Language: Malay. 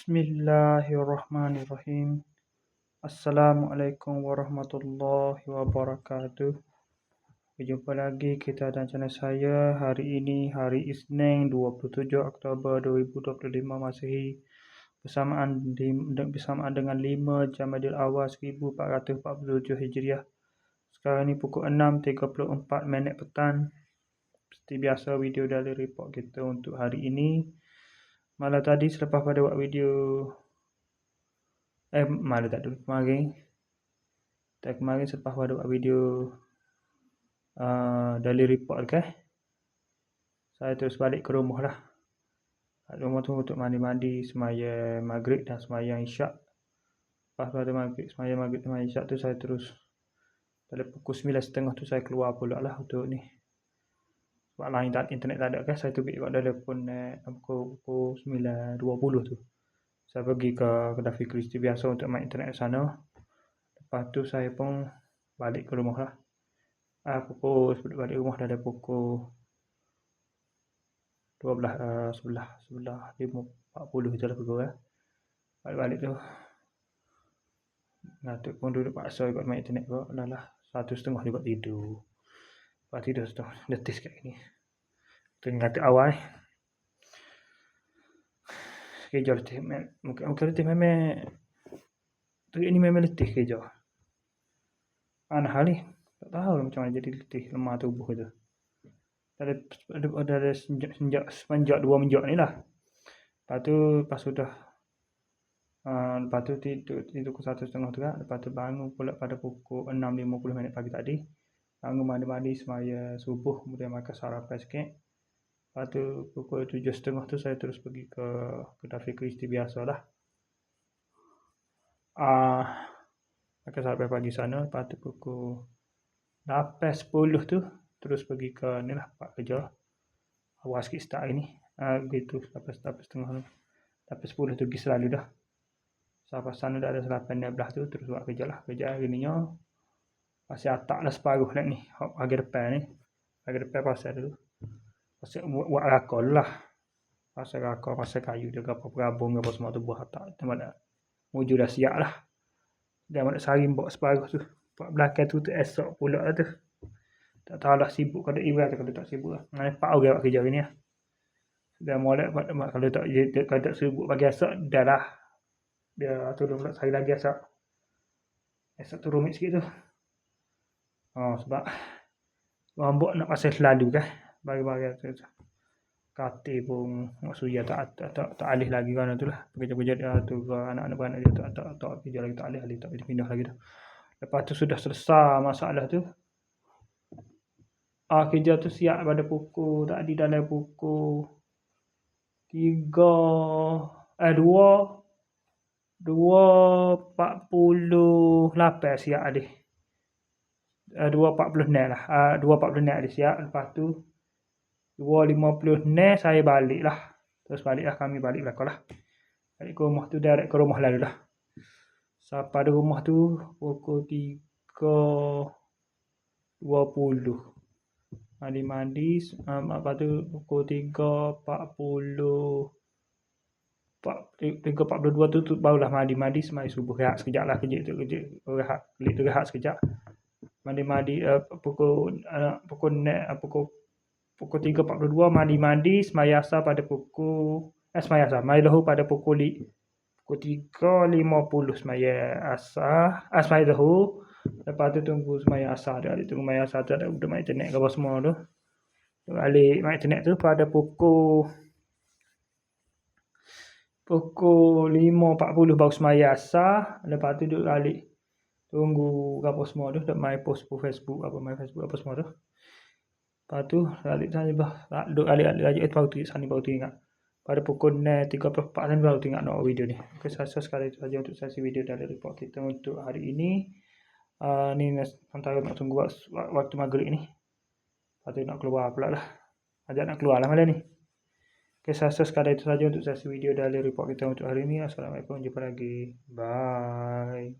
Bismillahirrahmanirrahim. Assalamualaikum warahmatullahi wabarakatuh. Berjumpa lagi kita dan channel saya. Hari ini hari Isnin 27 Oktober 2025 Masehi bersamaan dengan 5 Jamadil Awal 1447 Hijriah. Sekarang ni pukul 6.34 petang. Seperti biasa video dari report kita untuk hari ini. Malam tadi selepas pada buat video kemarin selepas pada buat video daily report saya terus balik ke rumah lah. Kat rumah tu untuk mandi-mandi, semaya maghrib dan semaya isyak. Lepas pada semaya maghrib dan semaya isyak tu saya terus pada pukul 9.30 tu saya keluar pula lah untuk ni. Sebab lain internet tak ada saya tubik kat telefon pukul 9.20 tu. Saya pergi ke kedai Kristi biasa untuk main internet sana. Lepas tu saya pun balik ke rumah lah. Balik rumah dah ada pukul 11.40 je lah pukul Balik tu Ngatuk pun duduk paksa ikut main internet kok. Dah 1:30 dia buat tidur. Lepas tidur setengah letih kat ni. Tu ngatuk awal ni. Kerja letih. Mungkin letih memang. Ini memang letih kerja. Aneh hal ni. Tak tahu macam mana jadi letih lemah tubuh tu. Ada semenjak 2 minggu ni lah. Lepas sudah lepas tu tidur pukul 1:30 tu kan. Lepas tu bangun pula pada pukul 6.50 pagi tadi. Bangun mandi-mandi semaya subuh. Kemudian makan sarapan sikit. Lepas tu pukul 7.30 tu saya terus pergi ke kedai Kristi biasa lah. Makan sarapan pagi sana. Lepas tu pukul 8.10 tu terus pergi ke ni lah tempat kerja. Awal sikit start hari ni. Begitu 8.30 tu. 8.10 tu pergi selalu dah. Sampai sana dah ada 8.11 tu terus buat kerja lah. Kerja hari ni masih atak lah separuh nak ni. Bagi depan ni. Bagi depan pasal dulu. Pasal buat rakor lah. Pasal rakor, pasal kayu dia apa berabung apa semua tu buat atak. Tempat wujud dah siap lah. Dah nak saring buat separuh tu. Buat belakang tu esok pula lah tu. Tak tahu lah sibuk kalau Ibrah tu kalau tak sibuk lah. 4 orang buat kerja hari ni lah. Dah molek kalau tak sibuk bagi esok dah lah. Dia turun pula sehari lagi esok. Esok tu rumit sikit tu. Sebab rambut nak pasal selalu kan. Bagi-bagi tu. Katil pun maksudnya tak alih lagi kan tu lah. Kerja-kerja dia tu anak-anak beranak dia tak kerja lagi, tak alih tak pindah lagi tu. Lepas tu sudah selesai masalah tu. Kerja tu siap pada pukul tadi dalam pukul 2.48 siap adik. 2.46 lah. 2.46 adik siap. Lepas tu 2.50 saya balik lah. Terus balik lah kami balik belakang lah. Balik ke rumah tu direct ke rumah lalu lah. Sampai di rumah tu pukul 3.20. Mandi-mandi. Lepas tu pukul 3.42 tu barulah mandi-mandi semai subuh. Rehat sekejap lah kerja tu. Rehat sekejap. Mandi-mandi pukul 3.42 mandi-mandi semaya asar pada pukul semaya asar. Mai lahu pada pukul 3.50 semaya asar. Semaya lahu. Lepas tu tunggu semaya asar dia. Tunggu semaya asar tu ada main internet ke apa semua tu. Balik main internet tu pada pukul 5.40 baru semaya asar. Lepas tu duduk balik. Tunggu apa semua tu. Main post Facebook apa semua tu. Lepas tu duduk alik baru teringat. Pada pukul 9.34 ni baru teringat nak video ni. Okay, saya sekali itu saja untuk sesi video dari report kita untuk hari ini. Ni antara nak tunggu waktu maghrib ni. Lepas tu nak keluar pula lah. Ajak nak keluar lah malam ni. Okay, saya sekali itu saja untuk sesi video dari report kita untuk hari ini. Assalamualaikum. Jumpa lagi. Bye.